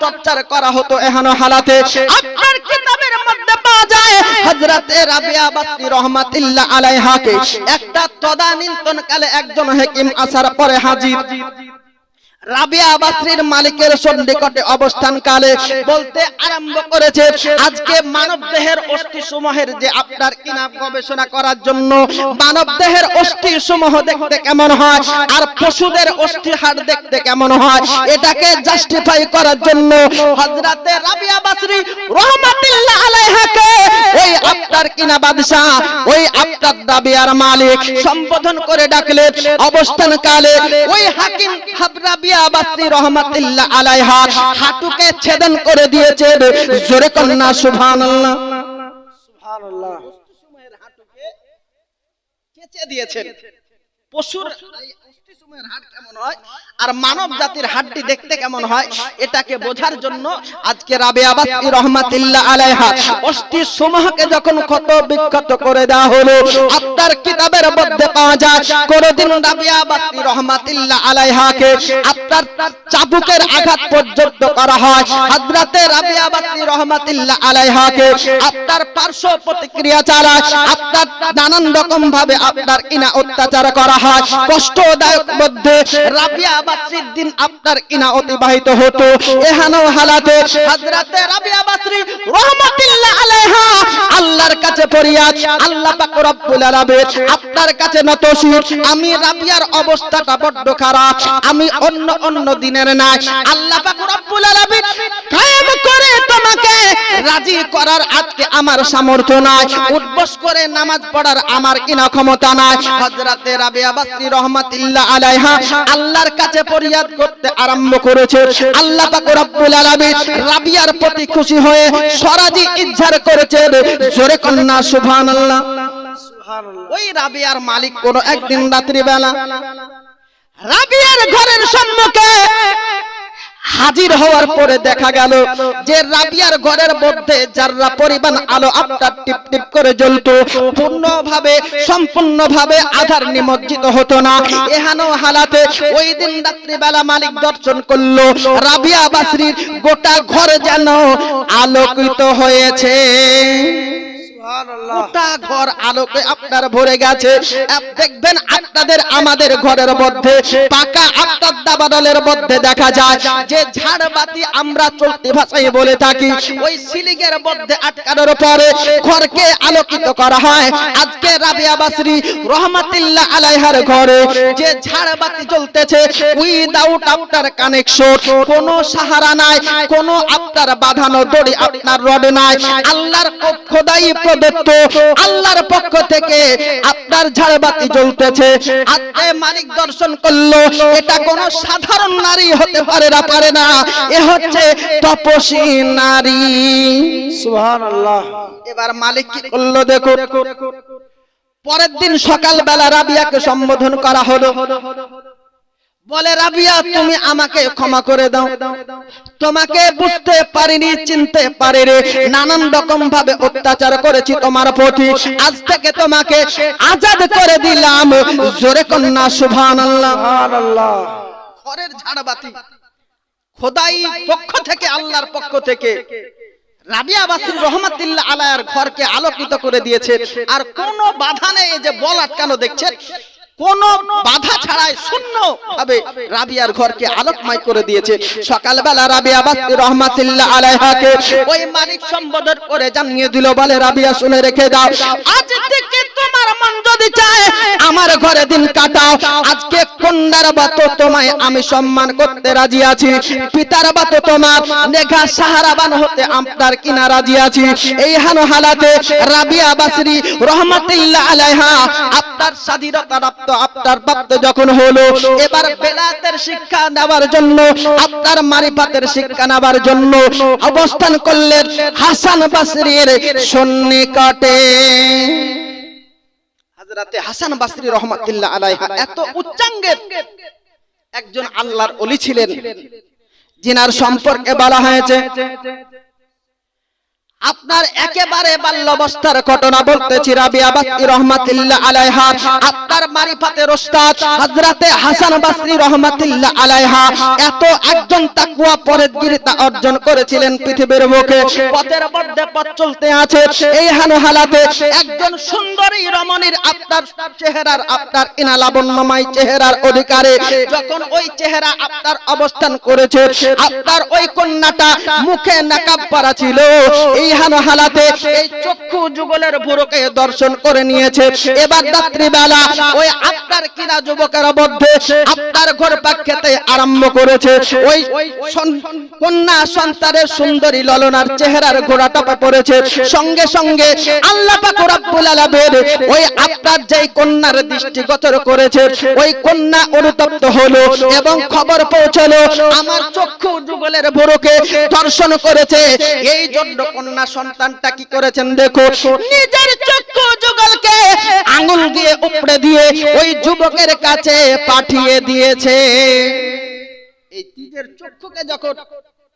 Torture করা হতো এহেন হালাতে আপনার কিতাবের মধ্যে পাওয়া যায় হযরতে রাবিয়া বাসরি রাহমাতুল্লাহ আলাইহাকে একটা তদানীন্তনকালে একজন হাকিম আসার পরে হাজির রাবিয়া বাসরির মালিকের সন্নিকটে অবস্থানকালে বলতে আরম্ভ করেছে আজকে মানব দেহের অস্থি সমূহের যে আপনার কিনা গবেষণা করার জন্য মানব দেহের অস্থি সমূহ দেখতে কেমন হয় আর পশুদের অস্থি হাড় দেখতে কেমন হয় এটাকে জাস্টিফাই করার জন্য হযরতে রাবিয়া বাসরি রাহমাতুল্লাহ আলাইহাকে ওই আপনার কিনা বাদশা ওই আপনার রাবিয়ার মালিক সম্বোধন করে ডাকলেন অবস্থানকালে ওই হাকিম রাবিয়া বাসরি রাহমাতুল্লাহ আলাইহা হাঁটুকে ছেদন করে দিয়েছে জোরে কন্না সুবহানাল্লাহ সুবহানাল্লাহ সময়ের হাঁটুকে কেচে দিয়েছেন পশুর অস্থি সময়ের হাড় কেমন হয় আর মানব জাতির হাড়টি দেখতে কেমন হয় এটাকে বোঝার জন্য আজকে রাবিয়া বাসরি রাহমাতুল্লাহ আলাইহা অস্থি সমূহকে যখন ক্ষত বিক্ষত করে দেওয়া হলো আপনার কিতাবের মধ্যে পাওয়া যায় কোনদিন রাবিয়া বাসরি রাহমাতুল্লাহ আলাইহাকে আপনার চাবুকের আঘাত পর্যন্ত করা হয় হযরতে রাবিয়া বাসরি রাহমাতুল্লাহ আলাইহাকে আপনার পার্শ্ব প্রতিক্রিয়া চালায় আপনার নানান রকম ভাবে আপনার কিনা অত্যাচার করা হয় কষ্টদায়ক মধ্যে রাবিয়া বাসরির দিন আপনার কিনা অতিবাহিত হতো এহেন হালাতে হযরতে রাবিয়া বাসরি রাহমাতুল্লাহ আলাইহা আল্লাহর কাছে ফরিয়াদ আল্লাহ পাক রব্বুল আলামিন আপনার কাছে নতশির আমি রাবিয়ার অবস্থাটা বড় খারাপ আমি অন্য দিনের নাই আল্লাহ পাক রব্বুল আলামিন কায়েম করে তোমাকে রাজি করার আজকে আমার সামর্থ্য নাই উঠবস করে নামাজ পড়ার আমার কিনা ক্ষমতা নাই হযরতে রাবিয়া বাসরি রাহমাতুল্লাহ আলাইহা আল্লাহর কাছে ফরিয়াদ করতে আরম্ভ করেছে আল্লাহ পাক রব্বুল আলামিন রাবিয়ার প্রতি খুশি হয়ে সরাজি ইজহার করেছে জোরে কন্না সুবহানাল্লাহ সুবহানাল্লাহ ওই রাবিয়ার মালিক কোন একদিন রাত্রি বেলা রাবিয়ার ঘরের সম্মুখে হাজির হওয়ার পরে দেখা গেল যে রাবিয়ার ঘরের মধ্যে যারা পরিমাণ আলো আপনার টিপ টিপ করে জ্বলতো সম্পূর্ণভাবে আধার নিমজ্জিত হতো না এহেন হালাতে ওই দিন রাত্রি বেলা মালিক দর্শন করলো রাবিয়া বাসরির গোটা ঘর যেন আলোকিত হয়েছে গোটা ঘর আলোকে আপনার ভরে গেছে দেখবেন আপনাদের আমাদের ঘরের মধ্যে পাকা আপনার দাবানলের মধ্যে দেখা যায় যে ঝাড়বাতি আমরা চলতি ভাষায় বলে থাকি ওই সিলিংয়ের মধ্যে আটকানোর পরে ঘরকে আলোকিত করা হয় আজকে রাবিয়া বাসরি রাহমাতুল্লাহ আলাইহার ঘরে যে ঝাড়বাতি জ্বলতেছে উইদাউট আপনার কানেকশন কোনো সাহারা নাই কোনো আপনার বাঁধানো দড়ি আপনার রড নাই আল্লাহর খোদাই প্রদত্ত আল্লাহর পক্ষ থেকে আপনার ঝাড়বাতি জ্বলতেছে আজকে মালিক দর্শন করলো এটা কোনো সাধারণ নারী হতে পারে না এ হচ্ছে তপস্বী নারী সুবহানাল্লাহ এবার মালিক কি করলো দেখো পরের দিন সকাল বেলা রাবিয়াকে সম্বোধন করা হলো বলে রাবিয়া তুমি আমাকে ক্ষমা করে দাও তোমাকে বুঝতে পারিনি চিনতে পারিনি নানান রকম ভাবে অত্যাচার করেছি তোমার প্রতি আজ থেকে তোমাকে আজাদ করে দিলাম জোরে কন্না সুবহানাল্লাহ সুবহানাল্লাহ ঘরের ঝাড়বাতি খোদাই পক্ষ থেকে আল্লাহর পক্ষ থেকে রাবিয়া বাসরি রাহমাতুল্লাহ আলাইহার ঘরকে আলোকিত করে দিয়েছে আর কোনো বাধা নেই যে বল আটকানো দেখছেন কোন বাধা ছাড়াই শূন্য ভাবে রাবিয়ার ঘরকে আলোকময় করে দিয়েছে সকালবেলা রাবিয়া বাসরি রাহমাতুল্লাহ আলাইহাকে ওই মালিক সম্বোধন করে জানিয়ে দিল বলে রাবিয়া শুনে রেখে দাও আজ থেকে তোমার মন যদি চায় আমার ঘরে দিন কাটাও আজকে কন্যার বাত তোমায় আমি সম্মান করতে রাজি আছি পিতার বাত তোমার নেঘা সাহারাবান হতে আপনার কিনা রাজি আছি এই হালাতে রাবিয়া বাসরি রাহমাতুল্লাহ আলাইহা আপনার স্বাধীনতা আপনার প্রাপ্ত যখন হলো এবার বেলাতের শিক্ষা নেওয়ার জন্য আপনার মারিফাতের শিক্ষা নেওয়ার জন্য অবস্থান করলেন হাসান বাসরীর সন্নিকটে হযরতে হাসান বাসরী রাহমাতুল্লাহ আলাইহা এত উচ্চাঙ্গের একজন আল্লাহর ওলি ছিলেন যিনার সম্পর্কে বলা হয়েছে আপনার একেবারে বাল্যাবস্থার ঘটনা বলতেছি। রাবিয়া বাসরি রহমাতুল্লাহ আলাইহা আপনার মারিফাতের ওস্তাদ হযরতে হাসান বাসরি রহমাতুল্লাহ আলাইহা এত একজন তাকওয়া পরহেজগারিতা অর্জন করেছিলেন পৃথিবীর বুকে। পথের মধ্যে পথ চলতে আছে, এই হালাতে একজন সুন্দরী রমণীর আপনার চেহারার আপনার ইনা লাবণ্যময় চেহারার অধিকারে যখন ওই চেহারা আপনার অবস্থান করেছে, আপনার ওই কন্যাটা মুখে নাকাব পরা ছিল, এই হালাতে এই চক্ষু যুগলের ভুরুকে দর্শন করে নিয়েছে। এবার রাত্রিবেলা ওই আপনার কিনা যুবকের মধ্যে আপনার ঘর পাক খেতে আরম্ভ করেছে। ওই কন্যা সন্তানের সুন্দরী ললনার চেহারার ঘোড়াটা পড়েছে। সঙ্গে সঙ্গে আল্লাহ পাক রব্বুল আলামিন ওই আপনার যেই কন্যার দৃষ্টিগোচর করেছে, ওই কন্যা অনুতপ্ত হলো এবং খবর পৌঁছলো আমার চক্ষু যুগলের ভুরুকে দর্শন করেছে। এই জন্য কন্যা সন্তানটা কি করেছেন দেখো, নিজের চক্ষু যুগলকে আঙ্গুল দিয়ে উপড়ে দিয়ে ওই যুবকের কাছে পাঠিয়ে দিয়েছে। এই নিজের চক্ষুকে যখন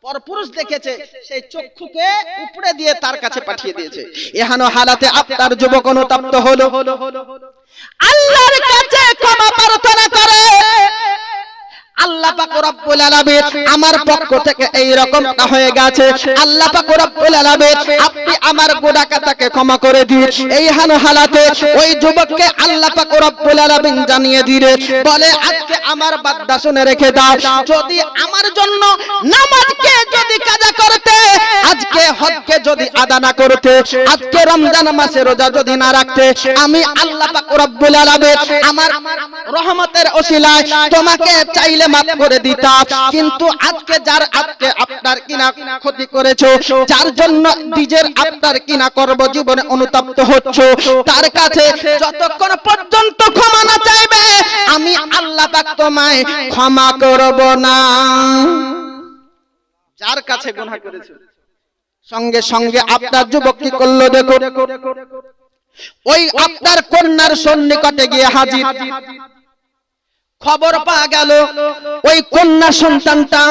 পরপুরুষ দেখেছে, সেই চক্ষুকে উপড়ে দিয়ে তার কাছে পাঠিয়ে দিয়েছে। এহানো হালাতে আপনার যুবক অনুতপ্ত হলো, আল্লাহর কাছে ক্ষমা প্রার্থনা করে, আল্লাহ পাক রব্বুল আলামিন আমার পক্ষ থেকে এই রকমটা হয়ে গেছে, আল্লাহ পাক রব্বুল আলামিন আপনি আমার গুনাহটাকে ক্ষমা করে দিন। এই হালাতে ওই যুবককে আল্লাহ পাক রব্বুল আলামিন জানিয়ে দিলে বলে আজকে আমার বাদদা শুনে রেখে দাও, যদি আমার জন্য নামাজকে যদি কাজা করতে, আজকে হজকে যদি আদা না করতে, আজকে রমজান মাসে রোজা যদি না রাখতে, আমি আল্লাহ পাক রব্বুল আলামিন আমার রহমতের ওসিলায় তোমাকে চাইলে মাফ করে দিতাম। কিন্তু আজকে যার আজকে আপনার কিনা ক্ষতি করেছো, যার জন্য নিজের আপনার কিনা করব জীবনে অনুতপ্ত হচ্ছে, তার কাছে যতক্ষণ পর্যন্ত ক্ষমা না চাইবে আমি আল্লাহ পাক তোমায় ক্ষমা করব না। যার কাছে গুনাহ করেছো, সঙ্গে সঙ্গে আপনার যুবক কি করলো দেখো, ওই আপনার কন্যার সন্নিকটে গিয়ে হাজির। খবর পাওয়া গেল ওই কন্যা সন্তানটা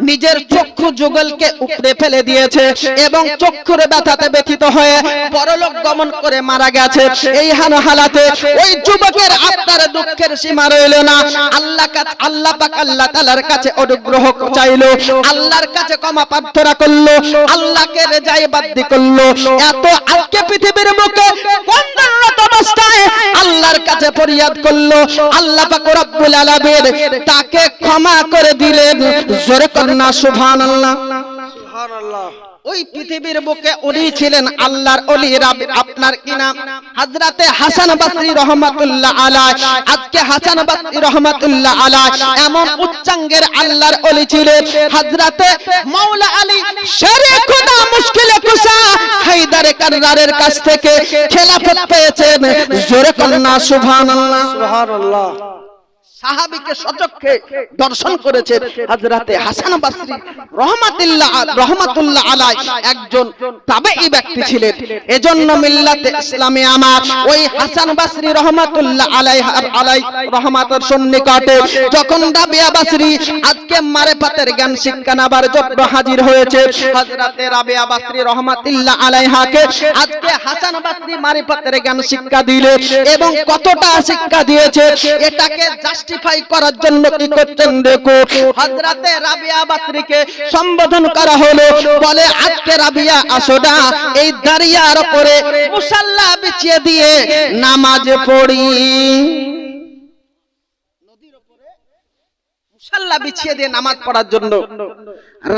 নিজের চক্ষু যুগলকে উপড়ে ফেলে দিয়েছে এবং চক্ষুর ব্যথাতে ব্যথিত হয়ে পরলোক গমন করে মারা গেছে। এই হালাতে ওই যুবকের আপনার দুঃখের সীমা রইল না। আল্লাহ পাক আল্লাহ তাআলার কাছে অনুগ্রহ চাইলো, আল্লাহর কাছে ক্ষমা প্রার্থনা করলো, আল্লাহকে রেজায়ে বাদ্দি করলো। এত আজকে পৃথিবীর বুকে বন্দারত অবস্থায় আল্লাহর কাছে ফরিয়াদ করলো, আল্লাহ পাক রব্বুল আলামিন তাকে ক্ষমা করে দিলেন। জোরে কন্না সুবহানাল্লাহ, সুবহানাল্লাহ। ওই পৃথিবীর বুকে উনি ছিলেন আল্লাহর ওলি, আপনার কি নাম হযরতে হাসান বাসরি রহমাতুল্লাহ আলাইহি। আজকে হাসান বাসরি রহমাতুল্লাহ আলাইহি এমন উচ্চাঙ্গের আল্লাহর ওলি ছিলেন, হযরতে মাওলা আলী শেরে খুদা মুশকিলে কুশা হায়দারে কাররারের কাছ থেকে খেলাফত পেয়েছেন। জোরে কন্না সুবহানাল্লাহ, সুবহানাল্লাহ। সাহাবীকে সচক্ষে দর্শন করেছে হযরতে হাসান বাসরি রহমাতুল্লাহ আলাইহি একজন তাবেঈ ব্যক্তি ছিলেন। এজন্য মিল্লাতে ইসলামে আমার ওই হাসান বাসরি রহমাতুল্লাহ আলাইহি রহমাতের সন্নিকটে যখন রাবিয়া বাসরি আজকে মারিফাতের জ্ঞান শিক্ষা নেবার জন্য হাজির হয়েছে, হযরতে রাবিয়া বাসরি রহমাতুল্লাহ আলাইহাকে আজকে হাসান বাসরি মারিফাতের জ্ঞান শিক্ষা দিলে এবং কতটা শিক্ষা দিয়েছে এটাকে জাস্টিফাই করার জন্য কি করতেন দেখো, হযরতে রাবিয়া বাসরিকে সম্বোধন করা হলো, বলে আজকে রাবিয়া আসোনা এই দাঁড়িয়ার উপরে মুসাল্লা বিছিয়ে দিয়ে নামাজ পড়ি। নদীর উপরে মুসাল্লা বিছিয়ে দিয়ে নামাজ পড়ার জন্য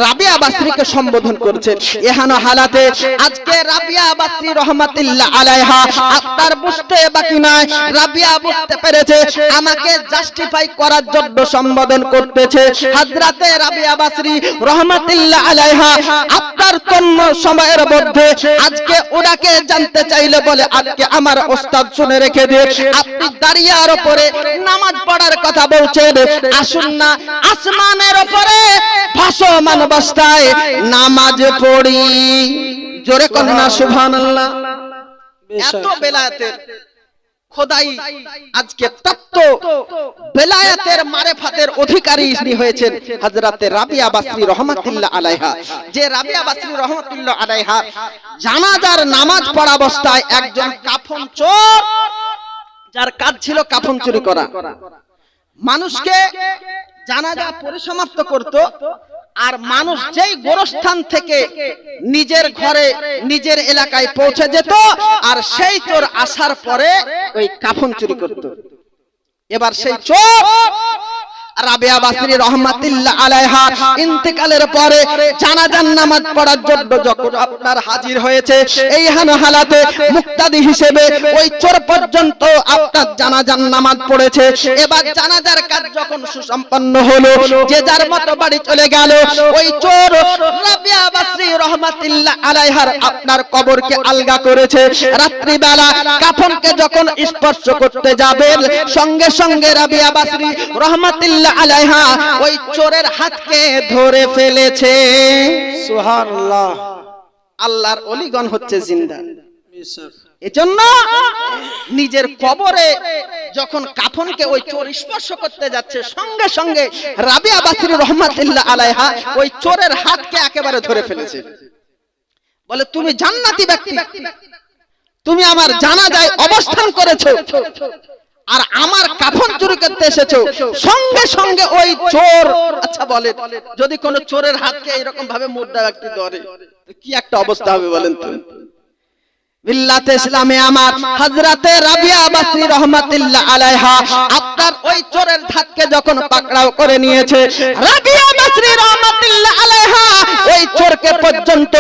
রাবিয়া বাসরিকে সম্বোধন করছেন। এহানো হালাতে আজকে রাবিয়া বাসরি রহমাতুল্লাহ আলাইহা আপনার বুঝতে বাকি নাই, রাবিয়া বুঝতে পেরেছে আমাকে জাস্টিফাই করার জন্য সম্বোধন করতেছে। হযরতে রাবিয়া বাসরি রহমাতুল্লাহ আলাইহা আপনার কোন সময়ের মধ্যে আজকে ওনাকে জানতে চাইলে বলে আজকে আমার ওস্তাদ শুনে রেখে দিয়ে আপনি দাঁড়িয়ার উপরে নামাজ পড়ার কথা বলছেন, আসুন না আসমানের উপরে ভাসমান অবস্থায় নামাজ পড়ি। জোরে কন্না সুবহানাল্লাহ। এত বেলায়েতের খোদাই আজকে তত্ত্ব বেলায়েতের মারেফাতের অধিকারী ইনি হয়েছেন হযরতে রাবিয়া বাসরি রাহমাতুল্লাহ আলাইহা। যে রাবিয়া বাসরি রাহমাতুল্লাহ আলাইহা জানাজার নামাজ পড়া অবস্থায় একজন কাফন চোর, যার কাজ ছিল কাফন চুরি করা, মানুষকে জানাজা পরিসমাপ্ত করত, আর মানুষ যেই গোরস্থান থেকে নিজের ঘরে নিজের এলাকায় পৌঁছে যেত, আর সেই চোর আসার পরে ওই কাফন চুরি করত। এবার সেই চোর রাবিয়া বাসরি রাহমাতুল্লাহ আলাইহা ইন্তেকালের পরে জানাজার নামাজ পড়ার জন্য যখন আপনার হাজির হয়েছে, এই হালাতে মুক্তাদি হিসেবে ওই চোর পর্যন্ত আপনার জানাজার নামাজ পড়েছে। এবার জানাজার কাজ যখন সুসম্পন্ন হলো, যে যার মতো বাড়ি চলে গেল, ওই চোর রাবিয়া বাসরি রাহমাতুল্লাহ আলাইহার আপনার কবরকে আলগা করেছে। রাত্রি বেলা কাফনকে যখন স্পর্শ করতে যাবেন, সঙ্গে সঙ্গে রাবিয়া বাসরি রাহমাতুল্লাহ আলাইহা ওই চোরের হাতকে ধরে ফেলেছে। সুবহানাল্লাহ। আল্লাহর ওলিগণ হচ্ছে জিন্দা। এজন্য নিজের কবরে যখন কাফনকে ওই চোর স্পর্শ করতে যাচ্ছে, সঙ্গে সঙ্গে রাবিয়া বাসরি রাহমাতুল্লাহ আলাইহা ওই চোরের হাতকে একেবারে ধরে ফেলেছে। বলে, তুমি জান্নাতি ব্যক্তি, তুমি আমার জানাজায় অবস্থান করেছো, আর আমার কাফন চুরি করতে এসেছো। সঙ্গে সঙ্গে ওই চোর, আচ্ছা বলে, যদি কোন চোরের হাতকে এরকম ভাবে মুর্দা ব্যক্তি ধরে, কি একটা অবস্থা হবে বলেন তো? মিল্লাতে ইসলামে আমার হযরতে রাবিয়া বাসরি রাহমাতুল্লাহ আলাইহা আপনার ওই চোরের হাতকে যখন পাকড়াও করে নিয়েছে, রাবিয়া বাসরি রাহমাতুল্লাহ আলাইহা ওই চোরকে পর্যন্ত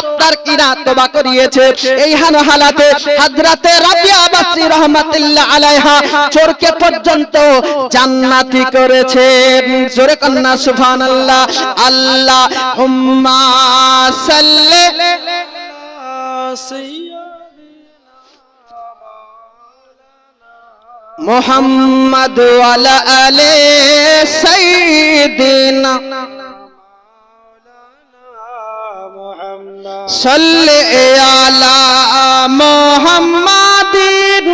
আপনার কিনা তওবা করিয়েছে। এই হালাতে হযরতে রাবিয়া বাসরি রাহমাতুল্লাহ আলাইহা চোরকে পর্যন্ত জান্নাতি করেছে। জোরে কন্না সুবহানাল্লাহ। আল্লাহুম্মা সাল্লি মুহাম্মদ ওয়ালা আলে সাইয়্যিদিনা সাল্লি আলা মুহাম্মাদিন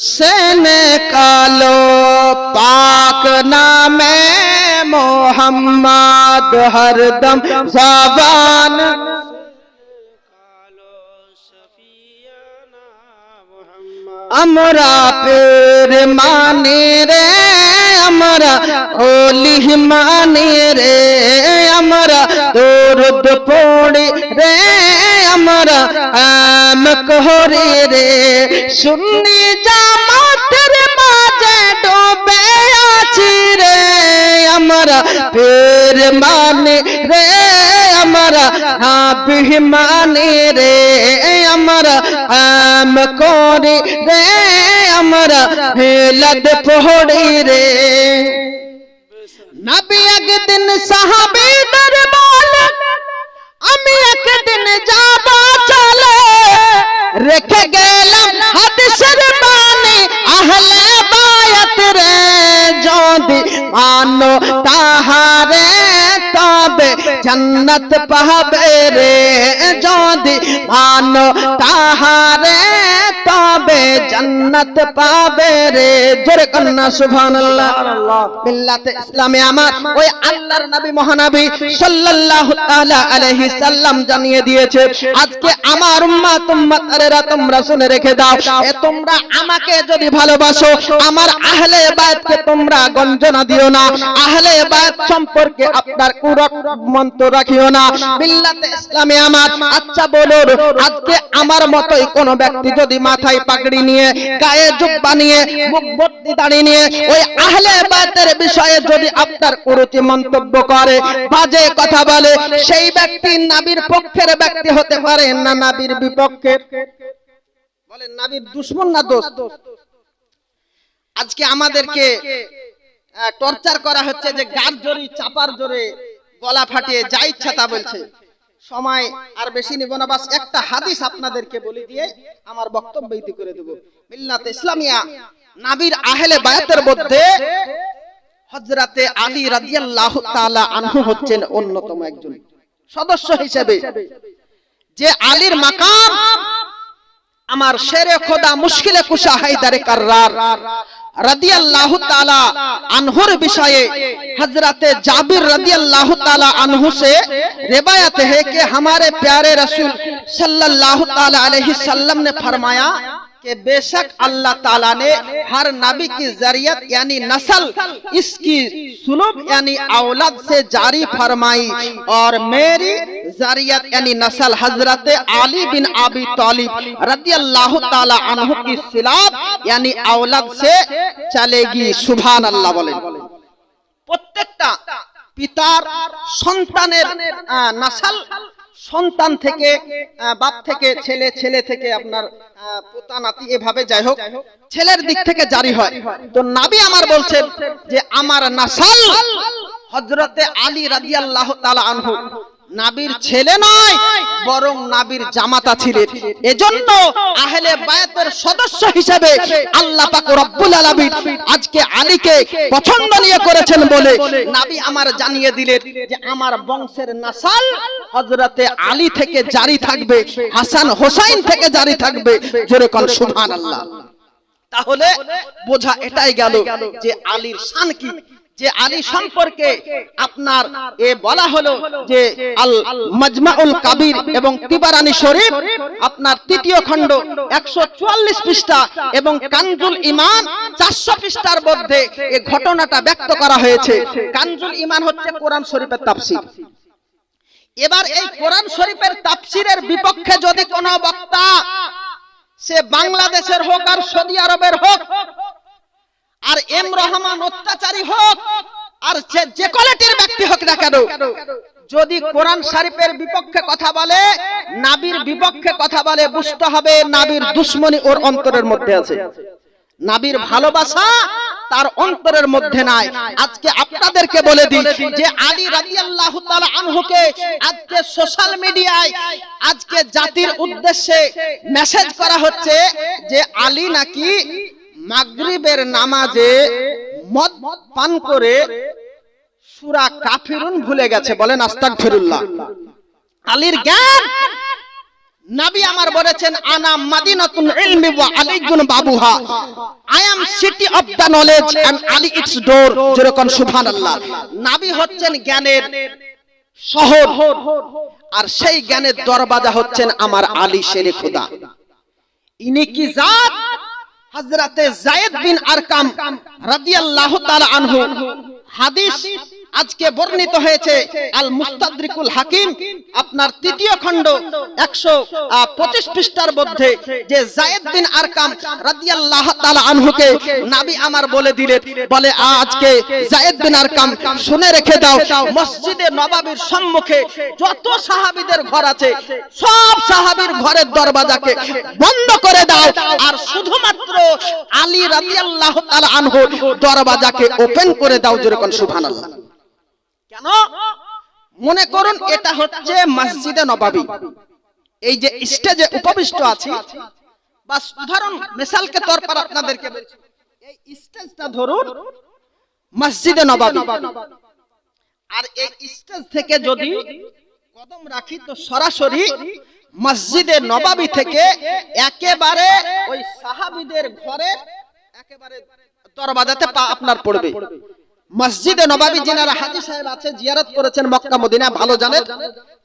সেনে কালো পাক নামে মোহাম্মদ হরদম জবান আমরা পের মানে রে, আমরা ওলি মানে রে, আমরা দরুদ পড়ি রে, আমরা আম করি রে, সুন্নি জামাতের মাঝে ডুবে আছি রে, আমরা পের মানে রে, আমরা আভিমানী রে, আমরা আম করি রে, আমরা মিলাদ পড়ি রে। নবী একদিন সাহাবীদের বলে, আমি একদিন যাব চলে, রেখে গেলাম হাদিসের বাণী আহলে বায়াত রে, যদি মানো তাহারে তবে জান্নাত পাবে রে, যদি মানো তাহারে তবে জান্নাত পাবে রে। জোরে কন্না সুবহানাল্লাহ। মিল্লাতে ইসলামে আমার ওই আল্লাহর নবী মহানবী সাল্লাল্লাহু তাআলা আলাইহি সাল্লাম জানিয়ে দিয়েছে, আজকে আমার উম্মতেরা তোমরা শুনে রেখে দাও, এ তোমরা আমাকে যদি ভালোবাসো, আমার আহলে বায়াতকে তোমরা গঞ্জনা দিও না, আহলে বায়াত সম্পর্কে আপনার কুরক মন্ত রাখিও না। মিল্লাতে ইসলামে আমার, আচ্ছা বলুন, আজকে আমার মতোই কোন ব্যক্তি যদি মাথায় পাগড়ি নিয়ে, গায়ে জুব্বা নিয়ে, মুখ ভর্তি দাড়ি নিয়ে ওই আহলে বায়াতের বিষয়ে যদি আপনার কুরুচি মন্তব্য করে, বাজে কথা বলে, সেই ব্যক্তি নবীর পক্ষের ব্যক্তি হতে পারে না নবীর বিপক্ষের? বলেন, নবীর দুশমন না দোস্ত? আজকে আমাদেরকে টর্চার করা হচ্ছে যে গার জোরে চাপার জোরে গলা ফাটিয়ে যা ইচ্ছা তা বলছে। সময় আর বেশি নিব না, বাস একটা হাদিস আপনাদেরকে বলে দিয়ে আমার বক্তব্য ইতি করে দেব। মিল্লাতে ইসলামিয়া নবীর আহলে বায়াতের মধ্যে হযরতে আলী রাদিয়াল্লাহু তাআলা আনহু হচ্ছেন অন্যতম একজন। সদস্য হিসেবে যে আলীর মাকাম আমার শেরে খোদা মুশকিলে কুশা হায়দারে কাররার রাদিয়াল্লাহু তাআলা আনহুর বিষয়ে हजरते जाबिर रदियल्लाहु ताला अन्हु से रिवायत है कि हमारे प्यारे रसूल सल्लल्लाहु ताला अलैहि सल्लम ने फरमाया कि बेशक अल्लाह ताला ने हर नबी की जरियत यानी नस्ल इसकी सुलूब यानी औलाद से जारी फरमाई और मेरी जरियत यानी नस्ल हजरत अली बिन अबी तालिब रदियल्लाहु ताला अन्हु की सिलाब यानी औलाद से चलेगी। सुभान अल्लाह बोले। প্রত্যেকটা পিতার সন্তানের নাসাল সন্তান থেকে বাপ থেকে ছেলে, ছেলে থেকে আপনার পোতা নাতি, এভাবে যাই হোক ছেলের দিক থেকে জারি হয়। তো নবী আমার বলছেন যে আমার নাসাল হযরতে আলী রাদিয়াল্লাহু তাআলা আনহু নবীর ছেলে নয় বরং নবীর জামাতা ছিলেন। এজন্য আহলে বায়াতের সদস্য হিসেবে আল্লাহ পাক রব্বুল আলামিন আজকে আলীকে পছন্দ নিয়ে করেছেন বলে নবী আমার জানিয়ে দিলেন যে আমার বংশের নাসাল হযরতে আলী থেকে জারি থাকবে, হাসান হোসাইন থেকে জারি থাকবে। জোরে কোন সুবহানাল্লাহ। তাহলে বোঝা এটাই গেল যে আলীর শান কি, যে আলী সম্পর্কে আপনার এ বলা হলো যে আল মাজমাউল কাবির এবং তিবারানি শরীফ আপনার তৃতীয় খণ্ড 144 পৃষ্ঠা এবং কানজুল ঈমান 400 পৃষ্ঠার মধ্যে এই ঘটনাটা ব্যক্ত করা হয়েছে। কানজুল ঈমান হচ্ছে কোরআন শরীফের তাফসীর। এবার এই কোরআন শরীফের তাফসীরের বিপক্ষে যদি কোনো বক্তা সে বাংলাদেশের হোক আর সৌদি আরবের হোক আর এম রহমান অত্যাচারী হোক আর যে কোয়ালিটির ব্যক্তি হোক না কেন, যদি কোরআন শরীফের বিপক্ষে কথা বলে, নবীর বিপক্ষে কথা বলে, বুঝতে হবে নবীর দুশমনি ওর অন্তরের মধ্যে আছে, নবীর ভালোবাসা তার অন্তরের মধ্যে নাই। আজকে আপনাদেরকে বলে দিই যে আলী রাদিয়াল্লাহু তাআলা আনহুকে আজকে সোশ্যাল মিডিয়ায় আজকে জাতির উদ্দেশ্যে মেসেজ করা হচ্ছে যে আলী নাকি মাগরিবের নামাজে মদ পান করে সূরা কাফিরুন ভুলে গেছে। বলেন আস্তাগফিরুল্লাহ। আলীর জ্ঞান নবী আমার বলেছেন আনা মাদিনাতুল ইলমি ওয়া আলীগুন বাবুহা, I am city of the knowledge and Ali its door. যেরকম সুবহানাল্লাহ। নবী হচ্ছেন জ্ঞানের শহর আর সেই জ্ঞানের দরওয়াজা হচ্ছেন আমার আলী শেরে খোদা। ইনি কি জাত হযরতে যায়েদ বিন আরকাম রাদিয়াল্লাহু তাআলা আনহু। হাদিস আজকে বর্ণিত হয়েছে আল মুস্তাদরিকুল হাকিম আপনার তৃতীয় খণ্ড 125 পৃষ্ঠার মধ্যে যে যায়েদ বিন আরকাম রাদিয়াল্লাহু তাআলা আনহুকে নবী আমার বলে দিলেন, বলে আজকে যায়েদ বিন আরকাম শুনে রেখে দাও, মসজিদে নববীর সম্মুখে যত সাহাবীদের ঘর আছে সব সাহাবীর ঘরের দরওয়াজাকে বন্ধ করে দাও আর শুধুমাত্র আলী রাদিয়াল্লাহু তাআলা আনহুর দরওয়াজাকে ওপেন করে দাও। যেরকম সুবহানাল্লাহ। কেন? মনে করুন এটা হচ্ছে মসজিদে নববী, এই যে স্টেজে উপবিষ্ট আছি, বাস উদাহরণ মিসালকে তৌর পর আপনাদেরকে বলছি, এই স্টেজটা ধরুন মসজিদে নববী, আর এই স্টেজ থেকে যদি কদম রাখি তো সরাসরি মসজিদে নববী থেকে একেবারে ওই সাহাবীদের ঘরে একেবারে দরওয়াজাতে পা আপনার পড়বে। মসজিদে নববী যিনারা হাজী সাহেব আছে জিয়ারত করেছেন মক্কা মদিনা ভালো জানেন,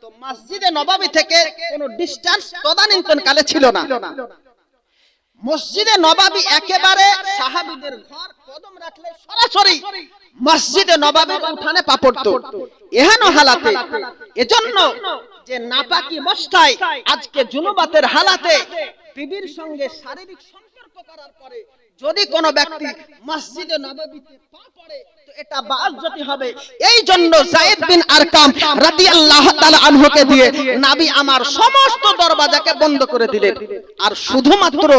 তো মসজিদে নববী থেকে কোনো ডিসটেন্স তদানীন্তন কালে ছিল না। মসজিদে নববী একেবারে সাহাবীদের ঘর, কদম রাখলে সরাসরি মসজিদে নববীর উঠানে পা পড়তো এহেন হালাতে। এজন্য যে নাপাকি অবস্থায় আজকে জুনুবাতের হালাতে বিবির সঙ্গে শারীরিক সম্পর্ক করার পরে যদি কোনো ব্যক্তি মসজিদে নববীতে পা পড়ে তো এটা বাজ্জতি হবে। এই জন্য যায়েদ বিন আরকাম রাদিয়াল্লাহু তাআলা আনহুকে দিয়ে নবী আমার সমস্ত দরওয়াজাকে বন্ধ করে দিলেন আর শুধুমাত্র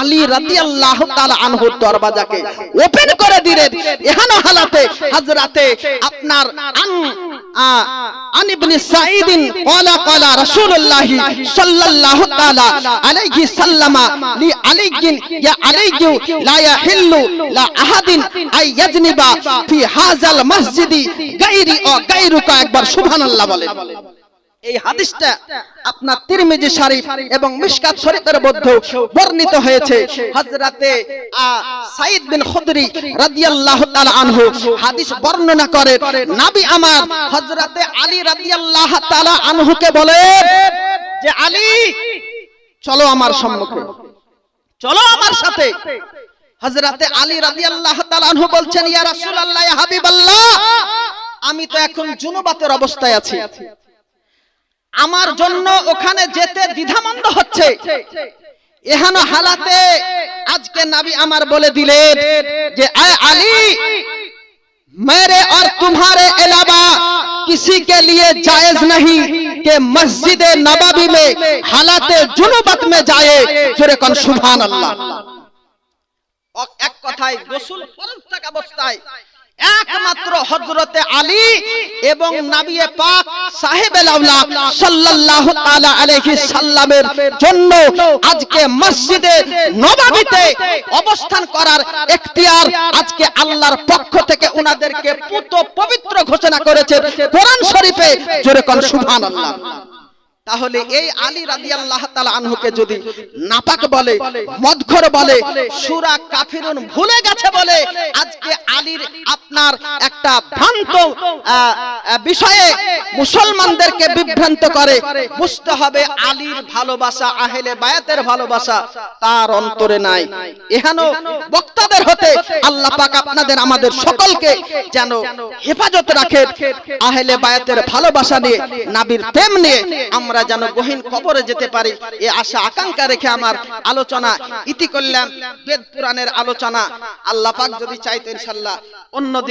আলী রাদিয়াল্লাহু তাআলা আনহুর দরওয়াজাকে ওপেন করে দিলেন। এহেন হালাতে হযরতে আপনার আন ইবনে সাঈদ ক্বালা ক্বালা রাসূলুল্লাহ সাল্লাল্লাহু তাআলা আলাইহি সাল্লামা লি আলাইহিন ইয়া আলাইহি লা ইয়াহিল্লু লা আহাদিন আই ইয়াজনিবা ফি হাযাল মসজিদি গায়রি ও গায়রুকা। একবার সুবহানাল্লাহ বলেন। এই হাদিসটা আপনার তিরমিজি শরীফ এবং মিশকাত শরীফের মধ্যে বর্ণিত হয়েছে। হযরতে সাঈদ বিন খুদরি রাদিয়াল্লাহু তাআলা আনহু হাদিস বর্ণনা করে, নবী আমার হযরতে আলী রাদিয়াল্লাহু তাআলা আনহুকে বলেন যে আলী চলো আমার সম্মুখে, চলো আমার সাথে। হযরতে আলী রাদিয়াল্লাহু তাআলা আনহু বলছেন, ইয়া রাসূলুল্লাহ, ইয়া হাবিবাল্লাহ, আমি তো এখন জুনুবাতের অবস্থায় আছি, আমার জন্য ওখানে যেতে দ্বিধামন্দ হচ্ছে। এহেন হালাতে আজকে নবী আমার বলে দিলেন যে আয় আলী, मेरे और तुम्हारे अलावा किसी के लिए जायज नहीं कि मस्जिद नबवी में हालाते जुनुबत में जाए। जोरे कौन सुभान अल्लाह। এক কথায় গোসল ফরজ থাকা অবস্থায় একমাত্র হযরতে আলী এবং নবী পাক সাহেবে আওলা সাল্লাল্লাহু তাআলা আলাইহি সাল্লামের জন্য আজকে মসজিদে নববীতে অবস্থান করার ইখতিয়ার আজকে আল্লাহর পক্ষ থেকে উনাদেরকে পুত পবিত্র ঘোষণা করেছে কোরআন শরীফে। জোরে কোন সুবহানাল্লাহ। তাহলে এই আলী রাদিয়াল্লাহু তাআলা আনহুকে যদি নাপাক বলে, মদখর বলে, সূরা কাফিরুন ভুলে গেছে বলে আজকে আলীর আপনার একটা ভ্রান্ত বিষয়ে মুসলমানদেরকে বিভ্রান্ত করে, বুঝতে হবে আলীর ভালোবাসা, আহলে বায়াতের ভালোবাসা তার অন্তরে নাই। এহেন বক্তাদের হতে আল্লাহ পাক আপনাদের আমাদের সকলকে যেন হেফাজত রাখেন। আহলে বায়াতের ভালোবাসা নিয়ে, নবীর প্রেম নিয়ে আমরা যেন গহীন কবরে যেতে পারি, এই আশা আকাঙ্ক্ষা রেখে আমার আলোচনা ইতি করলাম। বেদ পুরাণের আলোচনা আল্লাহ পাক যদি চাইতেন ইনশাআল্লাহ অন্যদিন